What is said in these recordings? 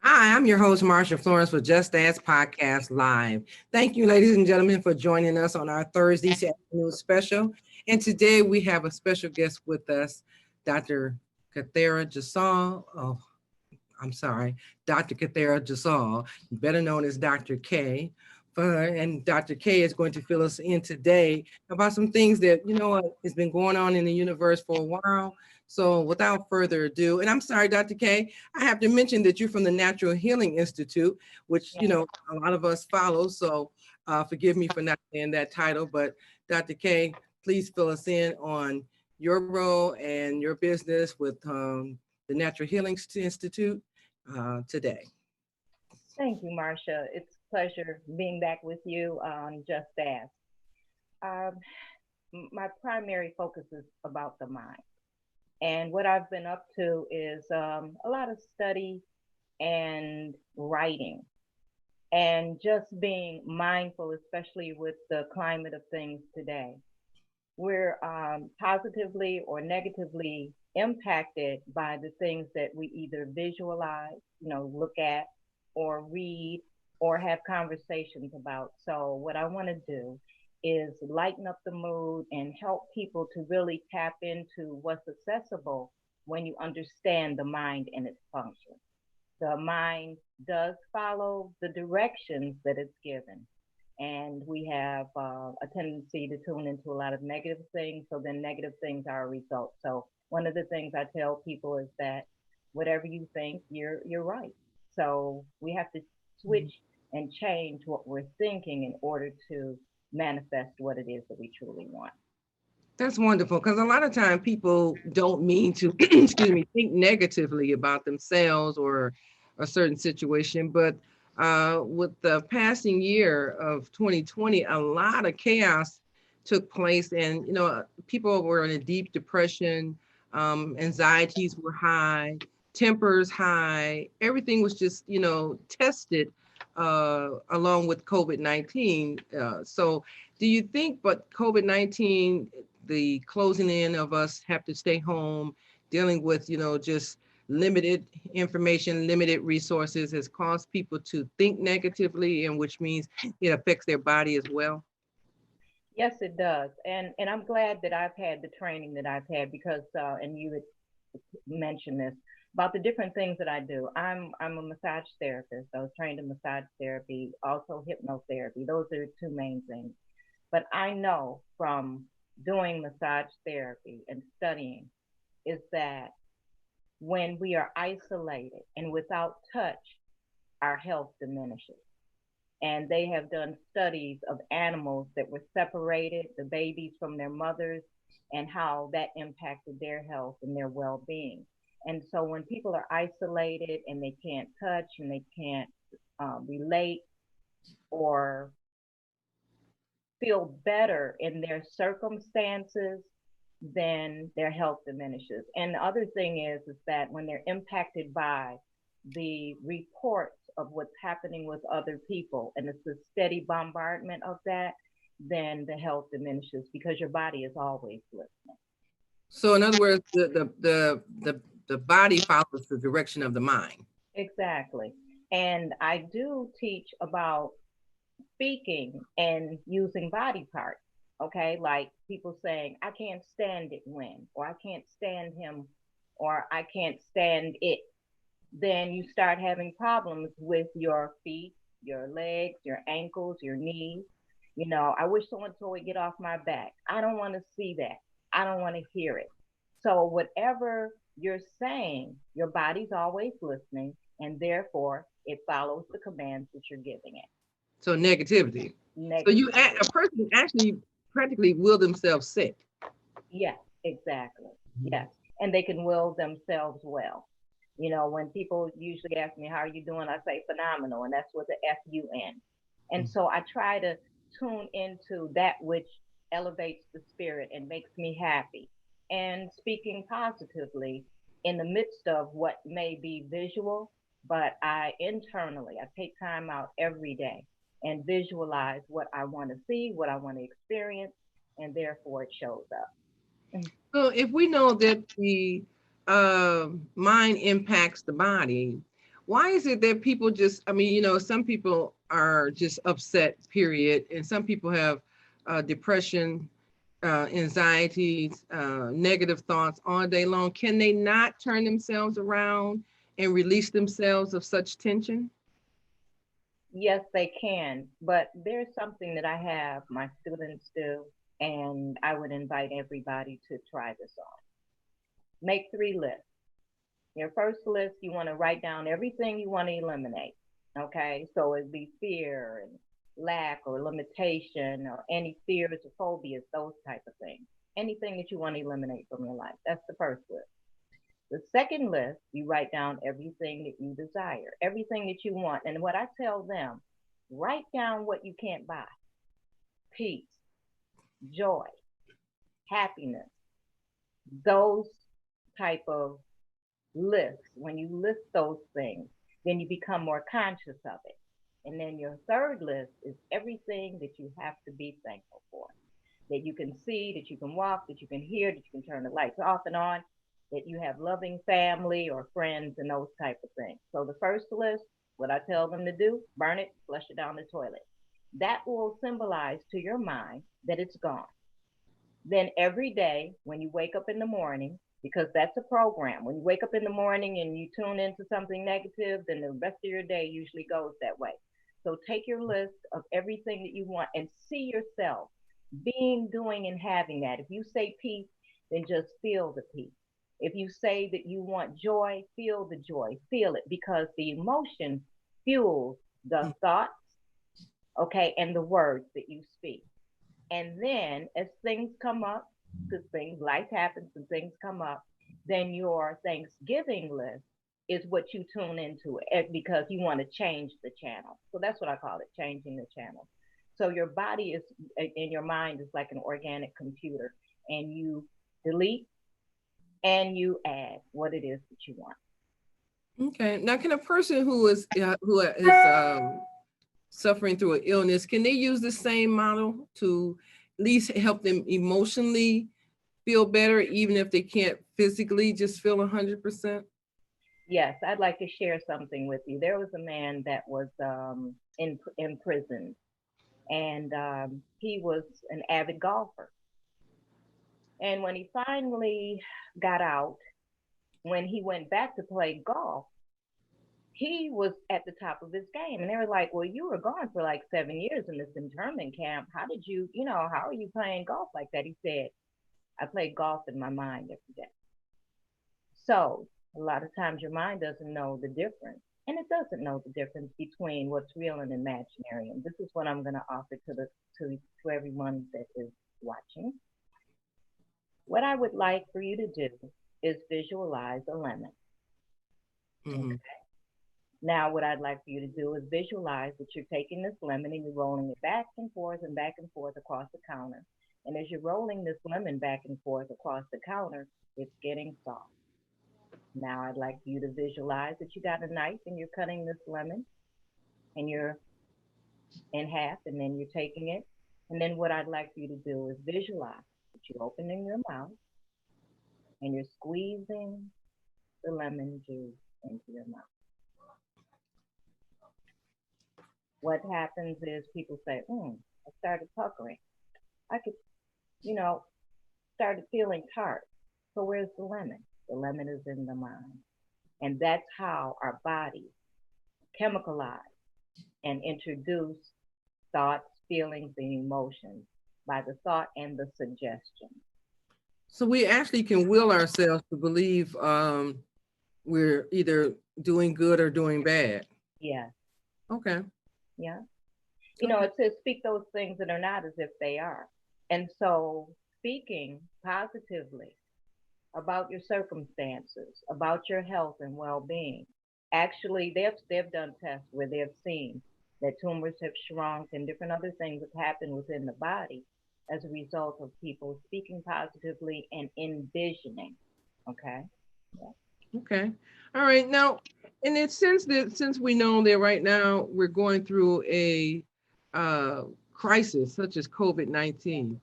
Hi, I'm your host, Marsha Florence, for Just Dance Podcast Live. Thank you, ladies and gentlemen, for joining us on our Thursday afternoon special. And today we have a special guest with us, Dr. Khephera Jesal. Oh, I'm sorry, Dr. Khephera Jesal, better known as Dr. K. And Dr. K is going to fill us in today about some things that, has been going on in the universe for a while. So without further ado, and I'm sorry, Dr. K, I have to mention that you're from the Natural Healing Institute, which, a lot of us follow. So forgive me for not saying that title, but Dr. K, please fill us in on your role and your business with the Natural Healing Institute today. Thank you, Marsha. It's a pleasure being back with you on Just Ask. My primary focus is about the mind. And what I've been up to is a lot of study and writing and just being mindful, especially with the climate of things today. We're positively or negatively impacted by the things that we either visualize, look at, or read, or have conversations about. So what I want to do is lighten up the mood and help people to really tap into what's accessible when you understand the mind and its function. The mind does follow the directions that it's given. And we have a tendency to tune into a lot of negative things. So then negative things are a result. So one of the things I tell people is that whatever you think, you're right. So we have to switch and change what we're thinking in order to manifest what it is that we truly want. That's wonderful, because a lot of time people don't mean to, excuse me, think negatively about themselves or a certain situation. But with the passing year of 2020, a lot of chaos took place, and people were in a deep depression, anxieties were high, tempers high, everything was just tested along with COVID-19. So do you think, but COVID-19, the closing in of us have to stay home, dealing with, just limited information, limited resources, has caused people to think negatively, and which means it affects their body as well? Yes, it does. And I'm glad that I've had the training that I've had because, and you had mentioned this, about the different things that I do. I'm a massage therapist. I was trained in massage therapy, also hypnotherapy. Those are the two main things. But I know from doing massage therapy and studying is that when we are isolated and without touch, our health diminishes. And they have done studies of animals that were separated, the babies from their mothers, and how that impacted their health and their well-being. And so when people are isolated and they can't touch and they can't relate or feel better in their circumstances, then their health diminishes. And the other thing is that when they're impacted by the reports of what's happening with other people, and it's a steady bombardment of that, then the health diminishes because your body is always listening. So in other words, the body follows the direction of the mind. Exactly. And I do teach about speaking and using body parts. Okay, like people saying, I can't stand it when, or I can't stand him, or I can't stand it. Then you start having problems with your feet, your legs, your ankles, your knees. I wish someone told me get off my back. I don't want to see that. I don't want to hear it. So whatever you're saying, your body's always listening, and therefore it follows the commands that you're giving it. So negativity. So Negative. a person actually practically will themselves sick. Yes, exactly. Yes. And they can will themselves well. You know, when people usually ask me, how are you doing? I say phenomenal, and that's with the FUN. And so I try to tune into that which elevates the spirit and makes me happy. And speaking positively in the midst of what may be visual, but I internally, I take time out every day and visualize what I want to see, what I want to experience, and therefore it shows up. So if we know that the mind impacts the body, why is it that people just, I mean, some people are just upset, period, and some people have depression, anxieties, negative thoughts all day long. Can they not turn themselves around and release themselves of such tension? Yes, they can, but there's something that I have my students do, and I would invite everybody to try this on. Make 3 lists. Your first list, you want to write down everything you want to eliminate. Okay, so it'd be fear and lack or limitation or any fears or phobias, those type of things. Anything that you want to eliminate from your life. That's the first list. The second list, you write down everything that you desire, everything that you want. And what I tell them, write down what you can't buy: peace, joy, happiness, those type of lists. When you list those things, then you become more conscious of it. And then your third list is everything that you have to be thankful for, that you can see, that you can walk, that you can hear, that you can turn the lights off and on, that you have loving family or friends and those type of things. So the first list, what I tell them to do, burn it, flush it down the toilet. That will symbolize to your mind that it's gone. Then every day when you wake up in the morning, because that's a program, when you wake up in the morning and you tune into something negative, then the rest of your day usually goes that way. So take your list of everything that you want and see yourself being, doing, and having that. If you say peace, then just feel the peace. If you say that you want joy, feel the joy, feel it, because the emotion fuels the thoughts, okay, and the words that you speak. And then as things come up, because things, life happens and things come up, then your Thanksgiving list is what you tune into because you want to change the channel. So that's what I call it, changing the channel. So your body is, and your mind is like an organic computer, and you delete and you add what it is that you want. Okay. Now, can a person who is suffering through an illness, can they use the same model to at least help them emotionally feel better, even if they can't physically just feel 100%? Yes, I'd like to share something with you. There was a man that was in prison, and he was an avid golfer. And when he finally got out, when he went back to play golf, he was at the top of his game. And they were like, well, you were gone for like 7 years in this internment camp. How did you, how are you playing golf like that? He said, I play golf in my mind every day. So a lot of times your mind doesn't know the difference. And it doesn't know the difference between what's real and imaginary. And this is what I'm going to offer to everyone that is watching. What I would like for you to do is visualize a lemon. Mm-hmm. Okay. Now, what I'd like for you to do is visualize that you're taking this lemon and you're rolling it back and forth across the counter. And as you're rolling this lemon back and forth across the counter, it's getting soft. Now, I'd like for you to visualize that you got a knife and you're cutting this lemon and you're in half, and then you're taking it. And then what I'd like for you to do is visualize that you're opening your mouth and you're squeezing the lemon juice into your mouth. What happens is people say, I started puckering. I could, you know, started feeling tart. So where's the lemon? The lemon is in the mind. And that's how our bodies chemicalize and introduce thoughts, feelings, and emotions by the thought and the suggestion. So we actually can will ourselves to believe we're either doing good or doing bad. Yeah. Okay. Yeah. You know, it says speak those things that are not as if they are. And so speaking positively about your circumstances, about your health and well-being. Actually, they've done tests where they've seen that tumors have shrunk and different other things have happened within the body as a result of people speaking positively and envisioning. Okay. Yeah. Okay. All right. Now, in the sense that since we know that right now we're going through a uh, crisis such as COVID-19,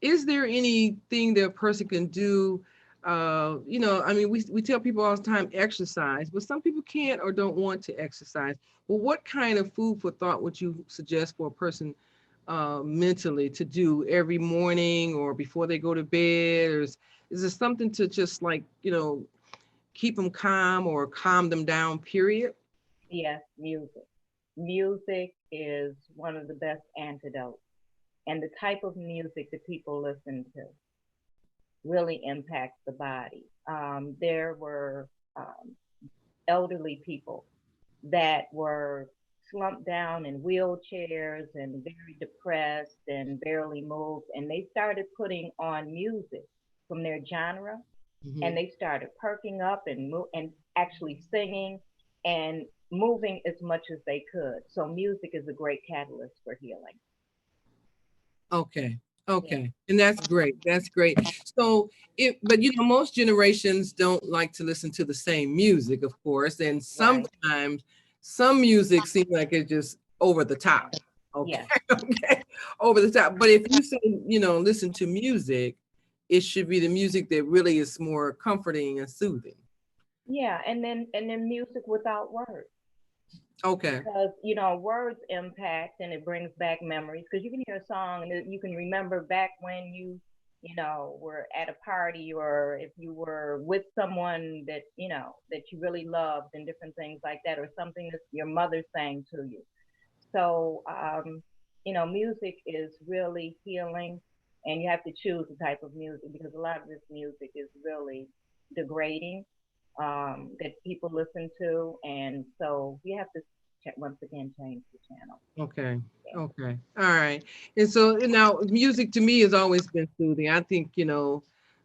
is there anything that a person can do? I mean, we tell people all the time exercise, but some people can't or don't want to exercise. Well, what kind of food for thought would you suggest for a person mentally to do every morning or before they go to bed? Or is there something to just like, keep them calm or calm them down, period? Yes, music. Music is one of the best antidotes. And the type of music that people listen to really impacts the body. There were elderly people that were slumped down in wheelchairs and very depressed and barely moved. And they started putting on music from their genre, and Mhm. they started perking up and actually singing and moving as much as they could. So music is a great catalyst for healing. Okay. Yeah. Okay. And that's great. That's great. So but most generations don't like to listen to the same music, of course. And Right. sometimes some music seems like it's just over the top. Okay. Yes. Okay. Over the top. But if you say, listen to music, it should be the music that really is more comforting and soothing. Yeah. And then music without words. Okay. Because words impact and it brings back memories, because you can hear a song and you can remember back when you were at a party, or if you were with someone that you really loved, and different things like that, or something that your mother sang to you. So music is really healing, and you have to choose the type of music, because a lot of this music is really degrading, that people listen to, and so you have to once again change the channel. Okay. Yeah. Okay. All right. And so now music to me has always been soothing. I think,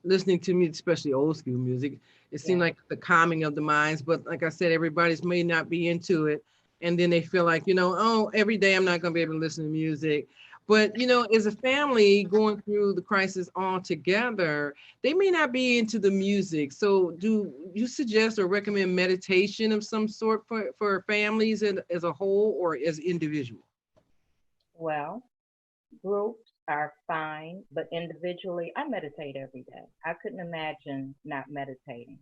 listening to me, especially old school music, it seemed Yeah. like the calming of the minds. But like I said, everybody's may not be into it. And then they feel like, oh, every day I'm not going to be able to listen to music. But, as a family going through the crisis all together, they may not be into the music. So do you suggest or recommend meditation of some sort for families and as a whole or as individual? Well, groups are fine, but individually, I meditate every day. I couldn't imagine not meditating,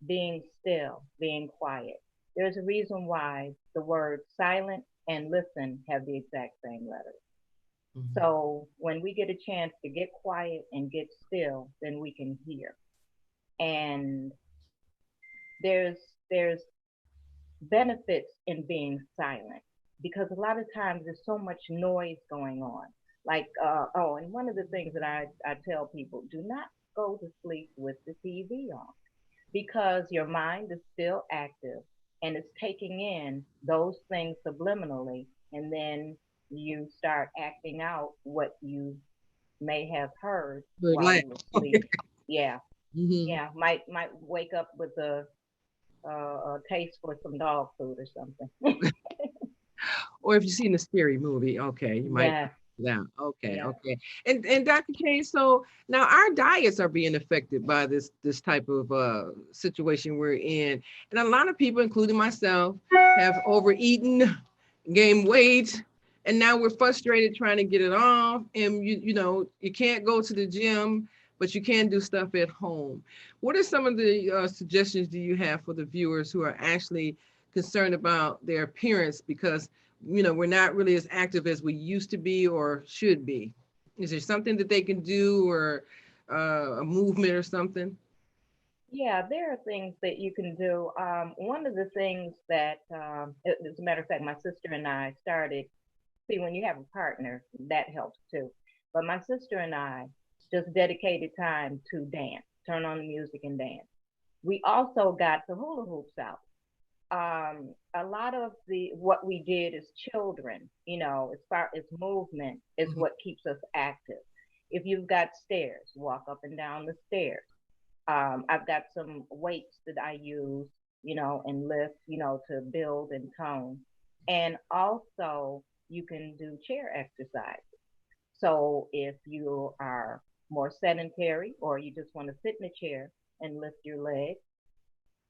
being still, being quiet. There's a reason why the words silent and listen have the exact same letters. Mhm. So when we get a chance to get quiet and get still, then we can hear. And there's there's benefits in being silent, because a lot of times there's so much noise going on. Like, and one of the things that I tell people, do not go to sleep with the TV on, because your mind is still active and it's taking in those things subliminally, and then you start acting out what you may have heard Good while laugh. you were Okay. asleep. Yeah, Hmm. yeah, might wake up with a taste for some dog food or something. Or if you've seen a scary movie, okay, you might. Yeah, Yeah. Okay. yeah. Okay. And Dr. K, so now our diets are being affected by this type of situation we're in, and a lot of people, including myself, have overeaten, gained weight, and now we're frustrated trying to get it off. And you can't go to the gym, but you can do stuff at home. What are some of the suggestions do you have for the viewers who are actually concerned about their appearance because we're not really as active as we used to be or should be? Is there something that they can do or a movement or something? Yeah, there are things that you can do. One of the things that, as a matter of fact, my sister and I started. See, when you have a partner, that helps too. But my sister and I just dedicated time to dance, turn on the music and dance. We also got the hula hoops out. a lot of what we did as children, as far as movement, is Mhm. what keeps us active. If you've got stairs, walk up and down the stairs. I've got some weights that I use, and lift, to build and tone. And also, you can do chair exercise. So if you are more sedentary or you just want to sit in a chair and lift your legs,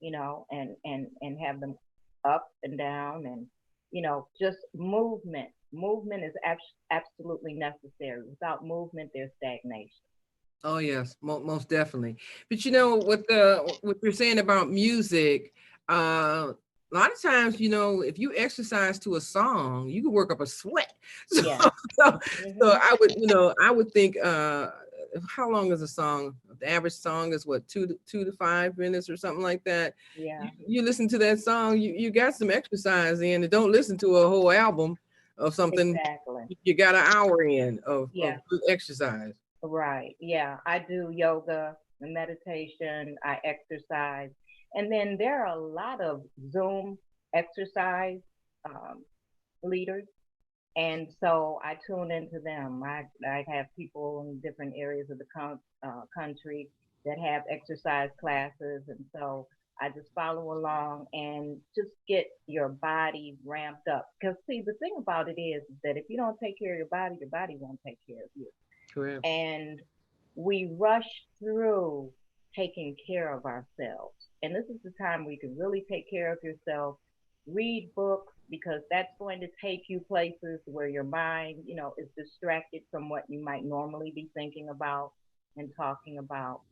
and have them up and down, and just movement. Movement is absolutely necessary. Without movement, there's stagnation. Oh yes, most definitely. But you know what you're saying about music, a lot of times, if you exercise to a song, you can work up a sweat. So Yeah. so, so Hmm. I would think how long is a song? The average song is what, 2 to 5 minutes or something like that. You, Yeah. you listen to that song, you got some exercise in, and don't listen to a whole album of something. Exactly. You got an hour in of Yeah. good exercise. Right. Yeah. I do yoga and meditation. I exercise. And then there are a lot of Zoom exercise um, leaders. And so I tune into them. I have people in different areas of the country that have exercise classes. And so I just follow along and just get your body ramped up. Because, see, the thing about it is that if you don't take care of your body won't take care of you. Correct. And we rush through taking care of ourselves. And this is the time where you can really take care of yourself. Read books, because that's going to take you places where your mind, is distracted from what you might normally be thinking about and talking about.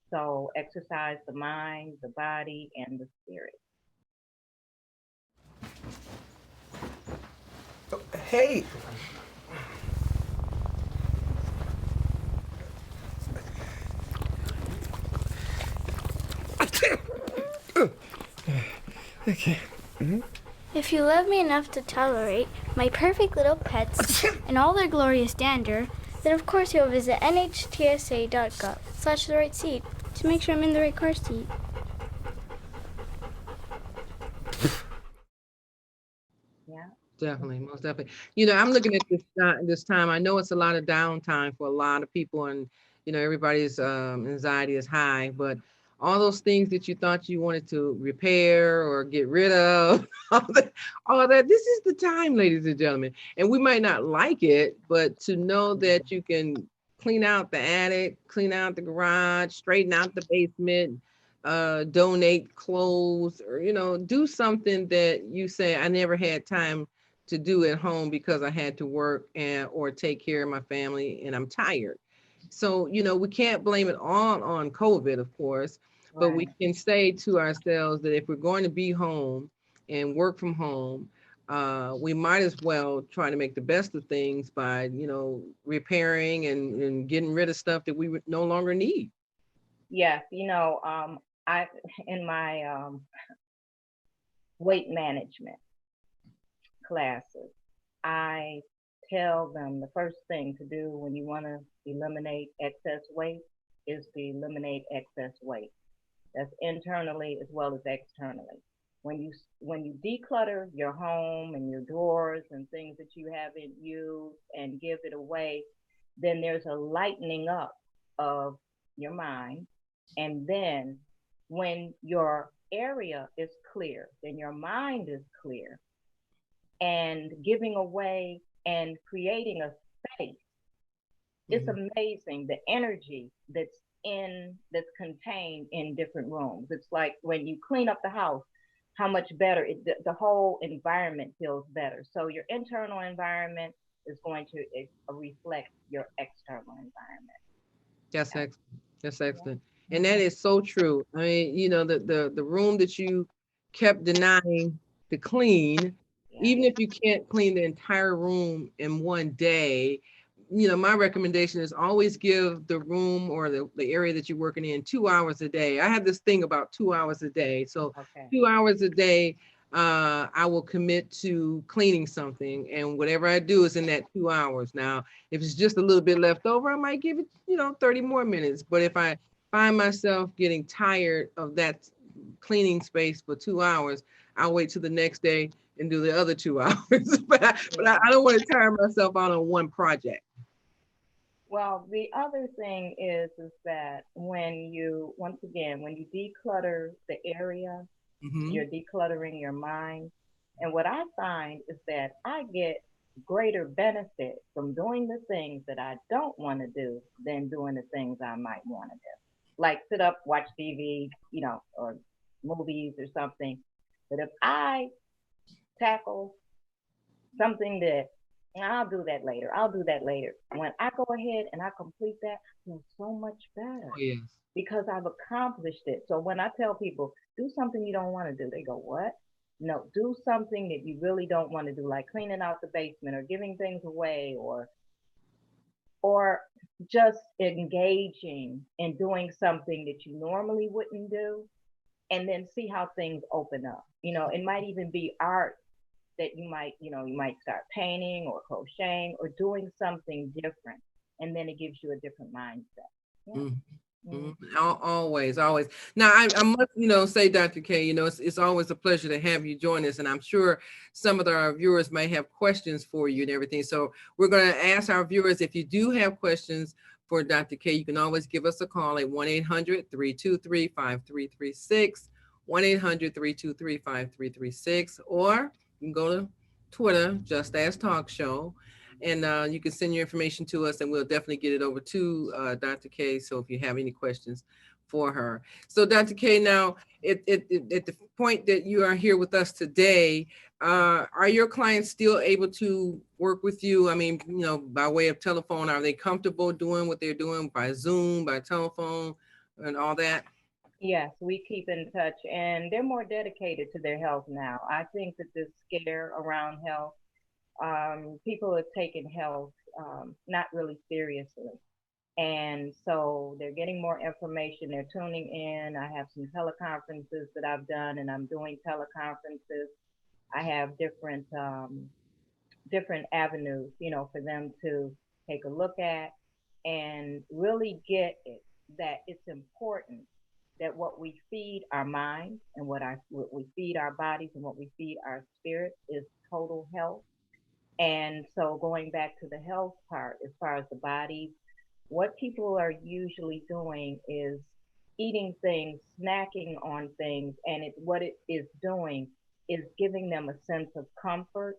So exercise the mind, the body, and the spirit. Hey, okay. If you love me enough to tolerate my perfect little pets and all their glorious dander, then of course you'll visit nhtsa.gov/the right seat to make sure I'm in the right car seat. Yeah. Definitely, most definitely. I'm looking at this time. I know it's a lot of downtime for a lot of people, and everybody's anxiety is high. But all those things that you thought you wanted to repair or get rid of, all that. This is the time, ladies and gentlemen. And we might not like it, but to know that you can clean out the attic, clean out the garage, straighten out the basement, donate clothes, or do something that you say, I never had time to do at home because I had to work and or take care of my family and I'm tired. So, we can't blame it all on COVID, of course, but we Right. can say to ourselves that if we're going to be home and work from home, we might as well try to make the best of things by, repairing and getting rid of stuff that we would no longer need. Yes. I in my weight management classes, I tell them the first thing to do when you want to eliminate excess weight is to eliminate excess weight. That's internally as well as externally. When you declutter your home and your drawers and things that you haven't used and give it away, then there's a lightening up of your mind. And then when your area is clear, then your mind is clear, and giving away and creating a space. It's Mhm. amazing the energy that's contained in different rooms. It's like when you clean up the house, how much better the whole environment feels better. So your internal environment is going to reflect your external environment. That's excellent. That's Yeah. excellent. And that Hmm. is so true. I mean, the room that you kept denying to clean, Yeah. even if you can't clean the entire room in one day, my recommendation is always give the room or the area that you're working in 2 hours a day. I have this thing about 2 hours a day. So Okay. 2 hours a day, I will commit to cleaning something. And whatever I do is in that 2 hours. Now, if it's just a little bit left over, I might give it, 30 more minutes. But if I find myself getting tired of that cleaning space for 2 hours, I'll wait till the next day and do the other 2 hours. But I don't want to tire myself out on one project. Well, the other thing is that once again, when you declutter the area, Mm-hmm. you're decluttering your mind. And what I find is that I get greater benefit from doing the things that I don't want to do than doing the things I might want to do. Like sit up, watch TV, or movies or something. But if I tackle something that I'll do that later. I'll do that later. When I go ahead and I complete that, I feel so much better Oh, yes. because I've accomplished it. So when I tell people, do something you don't want to do, they go, what? No, do something that you really don't want to do, like cleaning out the basement or giving things away or just engaging in doing something that you normally wouldn't do and then see how things open up. It might even be art that you might start painting or crocheting or doing something different. And then it gives you a different mindset. Yeah. Mhm. Mhm. Always, always. Now, I must, say, Dr. K, it's always a pleasure to have you join us, and I'm sure some of our viewers may have questions for you and everything. So we're going to ask our viewers, if you do have questions for Dr. K, you can always give us a call at 1-800-323-5336, 1-800-323-5336, or you can go to Twitter, Just Ask Talk Show. And you can send your information to us and we'll definitely get it over to Dr. K. So if you have any questions for her. So Dr. K, now at the point that you are here with us today, are your clients still able to work with you? I mean, by way of telephone, are they comfortable doing what they're doing by Zoom, by telephone and all that? Yes, we keep in touch and they're more dedicated to their health now. I think that this scare around health, people have taken health not really seriously. And so they're getting more information. They're tuning in. I have some teleconferences that I've done, and I'm doing teleconferences. I have different avenues, for them to take a look at and really get it that it's important that what we feed our minds and what we feed our bodies and what we feed our spirit is total health. And so going back to the health part, as far as the body, what people are usually doing is eating things, snacking on things, and what it is doing is giving them a sense of comfort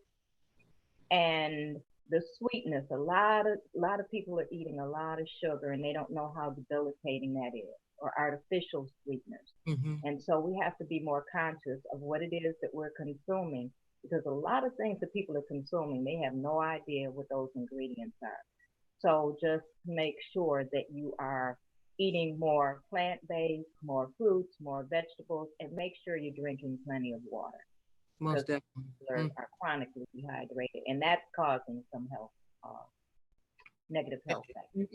and the sweetness. A lot of people are eating a lot of sugar and they don't know how debilitating that is, or artificial sweeteners. Mm-hmm. And so we have to be more conscious of what it is that we're consuming because a lot of things that people are consuming, they have no idea what those ingredients are. So just make sure that you are eating more plant-based, more fruits, more vegetables, and make sure you're drinking plenty of water Most because definitely. people are chronically dehydrated, and that's causing some uh, negative health factors.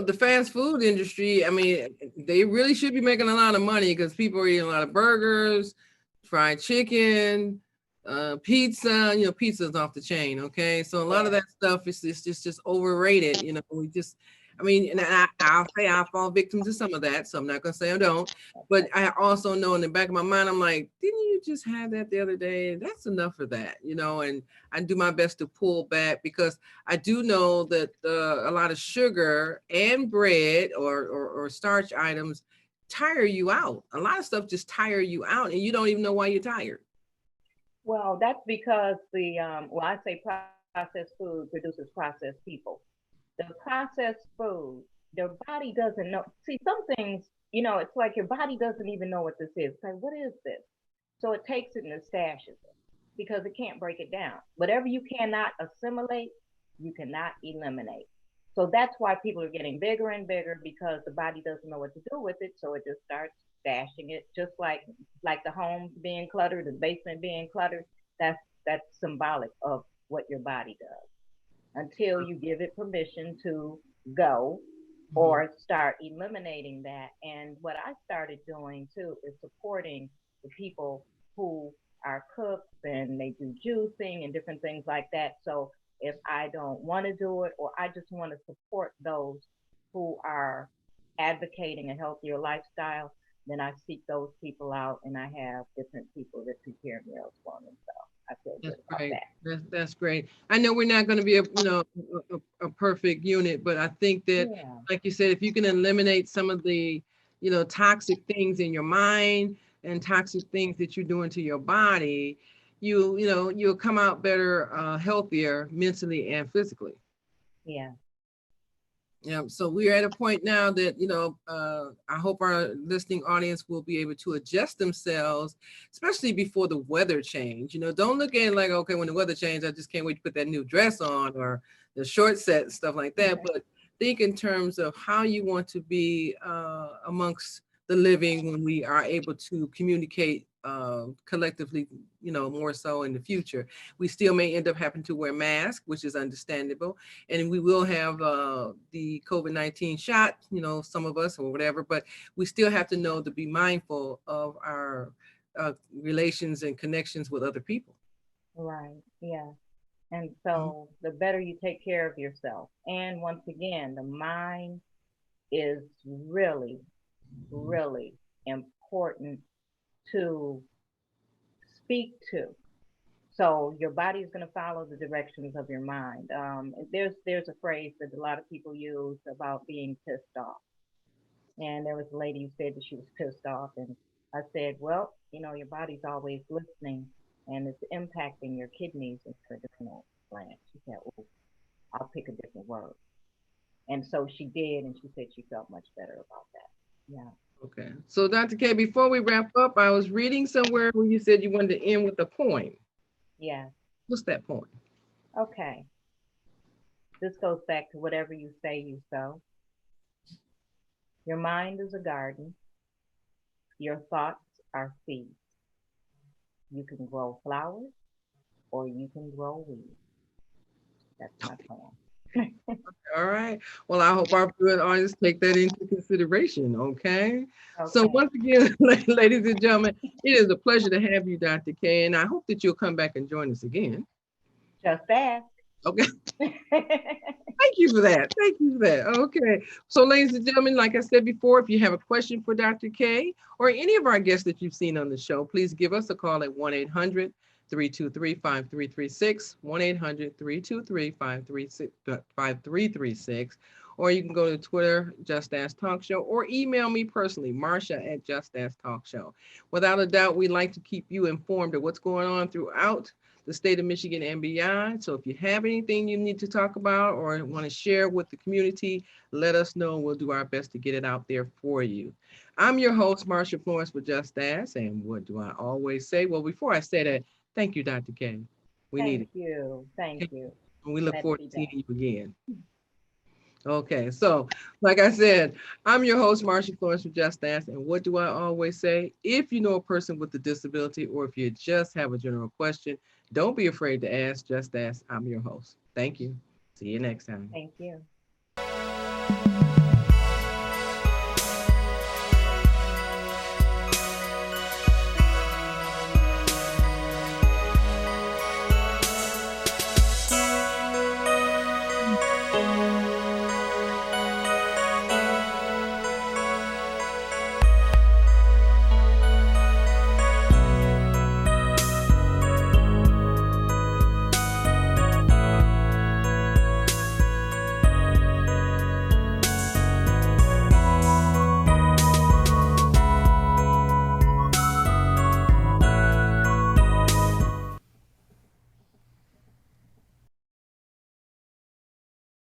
The fast food industry, I mean, they really should be making a lot of money because people are eating a lot of burgers, fried chicken, pizza. Pizza's off the chain. Okay. So a lot of Yeah. that stuff is just overrated. And I'll say I fall victim to some of that. So I'm not going to say I don't. But I also know in the back of my mind, I'm like, didn't you just have that the other day? That's enough of that, and I do my best to pull back because I do know that a lot of sugar and bread or starch items tire you out. A lot of stuff just tire you out and you don't even know why you're tired. Well, that's because I say processed food produces processed people. The processed food, their body doesn't know. See, some things, it's like your body doesn't even know what this is. It's like, what is this? So it takes it and it stashes it because it can't break it down. Whatever you cannot assimilate, you cannot eliminate. So that's why people are getting bigger and bigger because the body doesn't know what to do with it. So it just starts stashing it, just like the home being cluttered, the basement being cluttered. That's symbolic of what your body does until you give it permission to go Mhm. or start eliminating that. And what I started doing too is supporting the people who are cooks and they do juicing and different things like that. So if I don't want to do it or I just want to support those who are advocating a healthier lifestyle, then I seek those people out, and I have different people that prepare meals for me. So I feel good That's about great. that. That's great. I know we're not going to be a perfect unit, but I think that, Yeah, like you said, if you can eliminate some of the, toxic things in your mind and toxic things that you're doing to your body, you'll come out better, healthier mentally and physically. yeah, Yeah, so we're at a point now that, I hope our listening audience will be able to adjust themselves, especially before the weather change. Don't look at it like, okay, when the weather changes, I just can't wait to put that new dress on or the short set, stuff like that. But think in terms of how you want to be amongst the living when we are able to communicate collectively, more so in the future. We still may end up having to wear masks, which is understandable, and we will have the COVID-19 shot, some of us or whatever, but we still have to know to be mindful of our relations and connections with other people. right, yeah. And so the better you take care of yourself. And once again, the mind is really, really important to speak to. So your body is going to follow the directions of your mind. There's a phrase that a lot of people use about being pissed off. And there was a lady who said that she was pissed off, and I said, well, your body's always listening, and it's impacting your kidneys and your adrenal gland. She said, oh, I'll pick a different word. And so she did, and she said she felt much better about that. Yeah. Okay. So Dr. K, before we wrap up, I was reading somewhere where you said you wanted to end with a poem. Yeah. What's that poem? Okay. This goes back to whatever you say, you sow. Your mind is a garden. Your thoughts are seeds. You can grow flowers or you can grow weeds. That's my poem. All right. Well, I hope our viewing audience take that into consideration. Okay. So Okay. once again, ladies and gentlemen, it is a pleasure to have you, Dr. K, and I hope that you'll come back and join us again. Just ask. Okay. Thank you for that. Thank you for that. Okay. So ladies and gentlemen, like I said before, if you have a question for Dr. K or any of our guests that you've seen on the show, please give us a call at 1-800-323-5336, 1-800-323-5336, or you can go to Twitter, Just Ask Talk Show, or email me personally, Marsha at Just Ask Talk Show. Without a doubt, we'd like to keep you informed of what's going on throughout the state of Michigan and beyond. So if you have anything you need to talk about or want to share with the community, let us know. We'll do our best to get it out there for you. I'm your host, Marsha Florence with Just Ask. And what do I always say? Well, before I say that, thank you, Dr. K. We need it. Thank you. Thank you. And we look Glad forward to to be seeing you again. Okay, so like I said, I'm your host, Marsha Florence with Just Ask. And what do I always say? If you know a person with a disability or if you just have a general question, don't be afraid to ask. Just ask. I'm your host. Thank you. See you next time. Thank you.